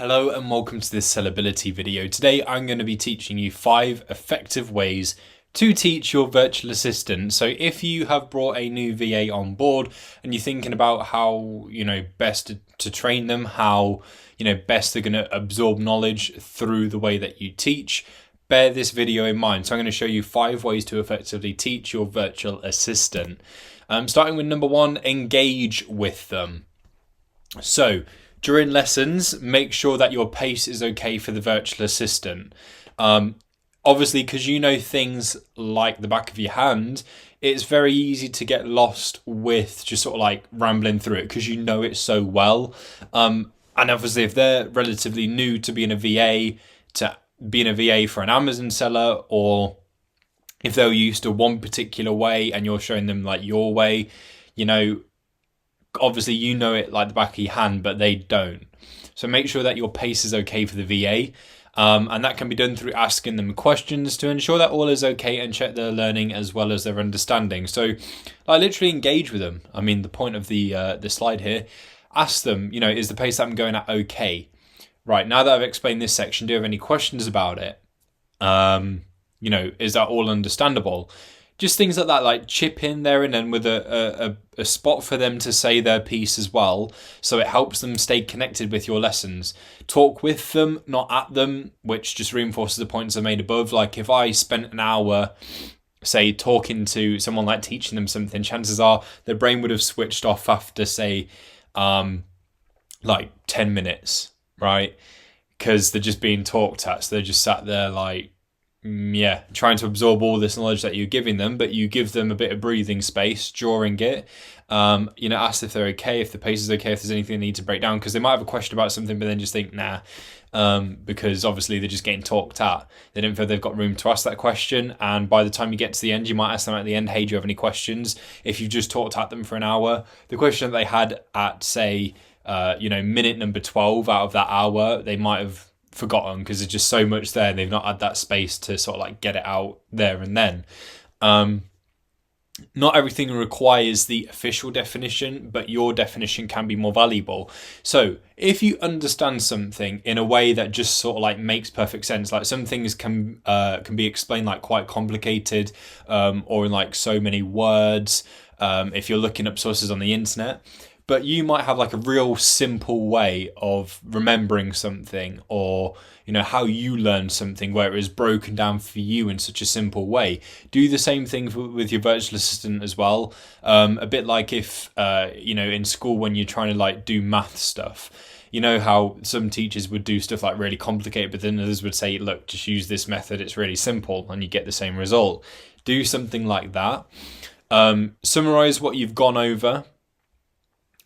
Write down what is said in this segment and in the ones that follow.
Hello and welcome to this sellability video. Today I'm going to be teaching you 5 effective ways to teach your virtual assistant. So if you have brought a new VA on board and you're thinking about how, best to train them, how, best they're going to absorb knowledge through the way that you teach, bear this video in mind. So I'm going to show you 5 ways to effectively teach your virtual assistant. Starting with number 1, engage with them. So during lessons, make sure that your pace is okay for the virtual assistant. Obviously, because you know things like the back of your hand, it's very easy to get lost with just sort of like rambling through it because you know it so well. And obviously, if they're relatively new to being a VA, for an Amazon seller, or if they're used to one particular way and you're showing them like your way, obviously you know it like the back of your hand, but they don't. So make sure that your pace is okay for the VA. And that can be done through asking them questions to ensure that all is okay and check their learning as well as their understanding. So I literally engage with them. I mean, the point of the slide here, ask them, is the pace that I'm going at okay? Right, now that I've explained this section, do you have any questions about it? Is that all understandable? Just things like that, like chip in there and then with a spot for them to say their piece as well, so it helps them stay connected with your lessons. Talk with them, not at them, which just reinforces the points I made above. Like if I spent an hour, say, talking to someone, like teaching them something, chances are their brain would have switched off after, say, like 10 minutes, right? Because they're just being talked at, so they're just sat there like, trying to absorb all this knowledge that you're giving them, but you give them a bit of breathing space during it. Ask if they're okay, if the pace is okay, if there's anything they need to break down, because they might have a question about something, but then just think, because obviously they're just getting talked at. They don't feel they've got room to ask that question, and by the time you get to the end, you might ask them at the end, hey, do you have any questions? If you've just talked at them for an hour, the question that they had at, say, minute number 12 out of that hour, they might have forgotten because there's just so much there and they've not had that space to sort of like get it out there and then. Not everything requires the official definition, but your definition can be more valuable. So if you understand something in a way that just sort of like makes perfect sense, like some things can be explained like quite complicated, or in like so many words, if you're looking up sources on the internet, but you might have like a real simple way of remembering something, or how you learn something where it is broken down for you in such a simple way. Do the same thing with your virtual assistant as well. A bit like if in school when you're trying to like do math stuff, how some teachers would do stuff like really complicated, but then others would say, look, just use this method, it's really simple, and you get the same result. Do something like that. Summarize what you've gone over.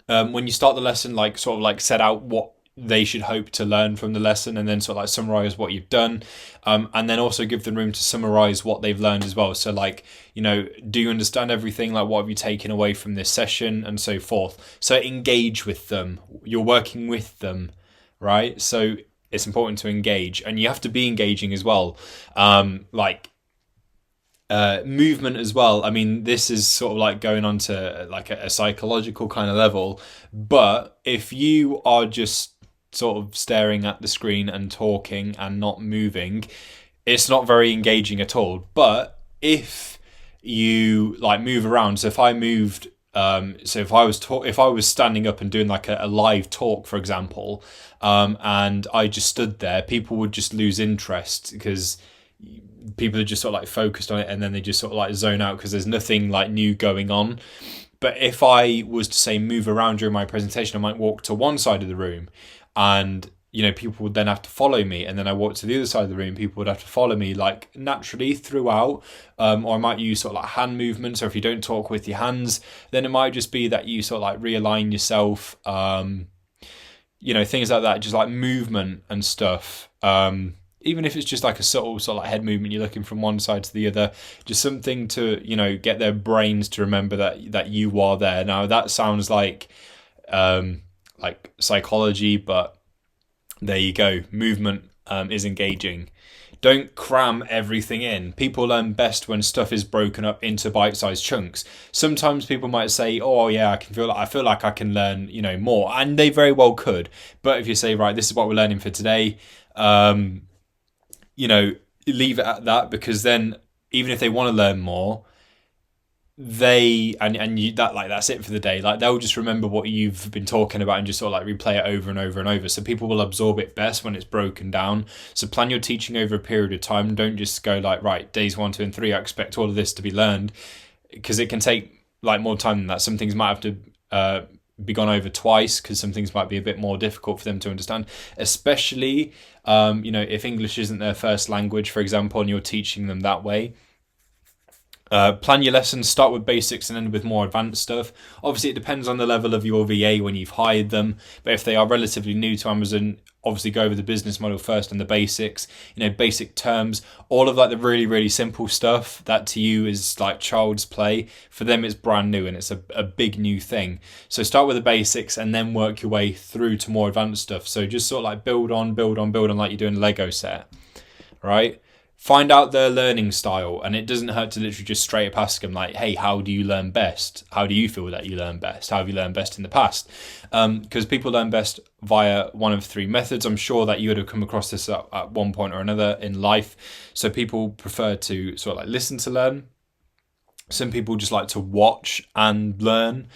When you start the lesson, like sort of like set out what they should hope to learn from the lesson, and then sort of like summarize what you've done, and then also give them room to summarize what they've learned as well. So like, do you understand everything? Like, what have you taken away from this session, and so forth. So engage with them. You're working with them, right? So it's important to engage, and you have to be engaging as well. Movement as well. I mean, this is sort of like going on to like a psychological kind of level, but if you are just sort of staring at the screen and talking and not moving, it's not very engaging at all. But if you like move around, so if I moved, if I was standing up and doing like a live talk, for example, and I just stood there, people would just lose interest because people are just sort of like focused on it, and then they just sort of like zone out because there's nothing like new going on. But if I was to say move around during my presentation, I might walk to one side of the room, and people would then have to follow me, and then I walk to the other side of the room, people would have to follow me like naturally throughout. Or I might use sort of like hand movements, or if you don't talk with your hands, then it might just be that you sort of like realign yourself, things like that, just like movement and stuff. Even if it's just like a subtle sort of like head movement, you're looking from one side to the other, just something to, get their brains to remember that you are there. Now that sounds like psychology, but there you go. Movement is engaging. Don't cram everything in. People learn best when stuff is broken up into bite-sized chunks. Sometimes people might say, "Oh yeah, I feel like I can learn, more," and they very well could. But if you say, "Right, this is what we're learning for today," leave it at that, because then even if they want to learn more, that's it for the day. Like, they'll just remember what you've been talking about and just sort of like replay it over and over and over. So people will absorb it best when it's broken down. So plan your teaching over a period of time. Don't just go like, right, days 1, 2, and 3, I expect all of this to be learned, because it can take like more time than that. Some things might have to be gone over twice, because some things might be a bit more difficult for them to understand, especially if English isn't their first language, for example, and you're teaching them that way. Plan your lessons, start with basics and end with more advanced stuff. Obviously, it depends on the level of your VA when you've hired them, but if they are relatively new to Amazon, obviously go over the business model first and the basics, basic terms, all of like the really, really simple stuff that to you is like child's play. For them, it's brand new and it's a big new thing. So start with the basics and then work your way through to more advanced stuff. So just sort of like build on like you're doing a Lego set, right? Find out their learning style, and it doesn't hurt to literally just straight up ask them like, hey, how do you learn best? How do you feel that you learn best? How have you learned best in the past? Because people learn best via one of 3 methods. I'm sure that you would have come across this at one point or another in life. So people prefer to sort of like listen to learn. Some people just like to watch and learn.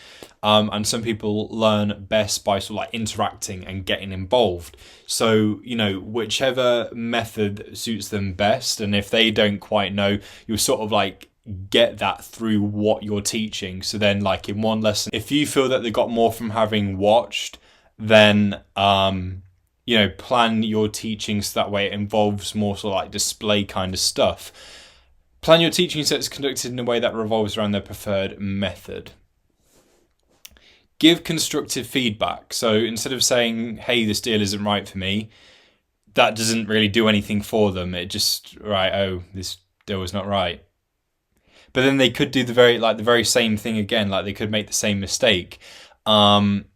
And some people learn best by sort of like interacting and getting involved. So, whichever method suits them best. And if they don't quite know, you'll sort of like get that through what you're teaching. So then like in one lesson, if you feel that they got more from having watched, then, plan your teaching so that way it involves more sort of like display kind of stuff. Plan your teaching sets conducted in a way that revolves around their preferred method. Give constructive feedback. So instead of saying, hey, this deal isn't right for me, that doesn't really do anything for them. It just, this deal was not right. But then they could do the very same thing again. Like, they could make the same mistake. And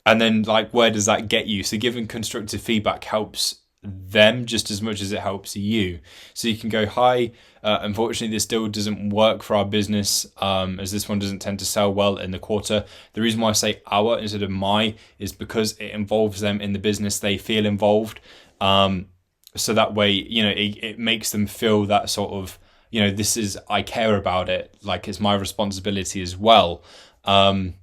then like, where does that get you? So giving constructive feedback helps them just as much as it helps you. So you can go, hi, unfortunately this deal doesn't work for our business, as this one doesn't tend to sell well in the quarter. The reason why I say our instead of my is because it involves them in the business. They feel involved, so that way it makes them feel that sort of this is, I care about it, like it's my responsibility as well. It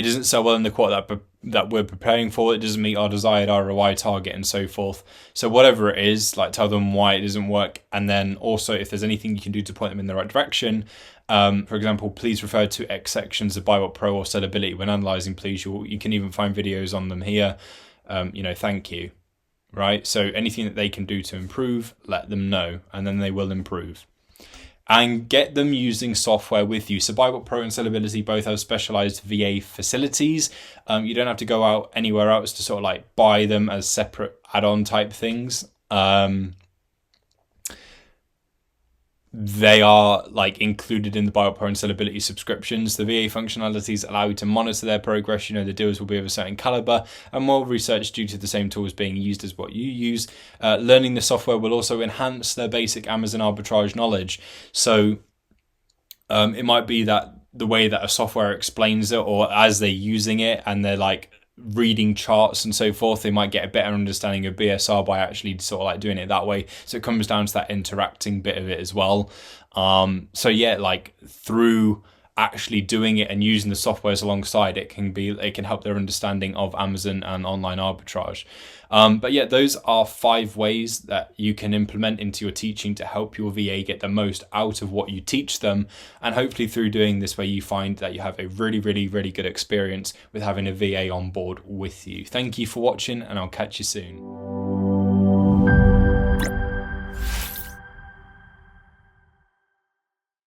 doesn't sell well in the quarter that we're preparing for. It doesn't meet our desired ROI target and so forth. So whatever it is, like, tell them why it doesn't work. And then also, if there's anything you can do to point them in the right direction, for example, please refer to X sections of Buy What Pro or Sellability when analyzing. Please, you can even find videos on them here. Thank you. Right? So anything that they can do to improve, let them know, and then they will improve. And get them using software with you. So Buy What Pro and Sellability both have specialized VA facilities. You don't have to go out anywhere else to sort of like buy them as separate add-on type things. They are like included in the Buy What Pro and Sellability subscriptions. The VA functionalities allow you to monitor their progress. The deals will be of a certain caliber and more research due to the same tools being used as what you use. Learning the software will also enhance their basic Amazon arbitrage knowledge. So it might be that the way that a software explains it, or as they're using it and they're like reading charts and so forth, they might get a better understanding of BSR by actually sort of like doing it that way. So it comes down to that interacting bit of it as well. So yeah, like through actually doing it and using the softwares alongside, it can help their understanding of Amazon and online arbitrage. But yeah, those are 5 ways that you can implement into your teaching to help your VA get the most out of what you teach them. And hopefully through doing this way, you find that you have a really, really, really good experience with having a VA on board with you. Thank you for watching, and I'll catch you soon.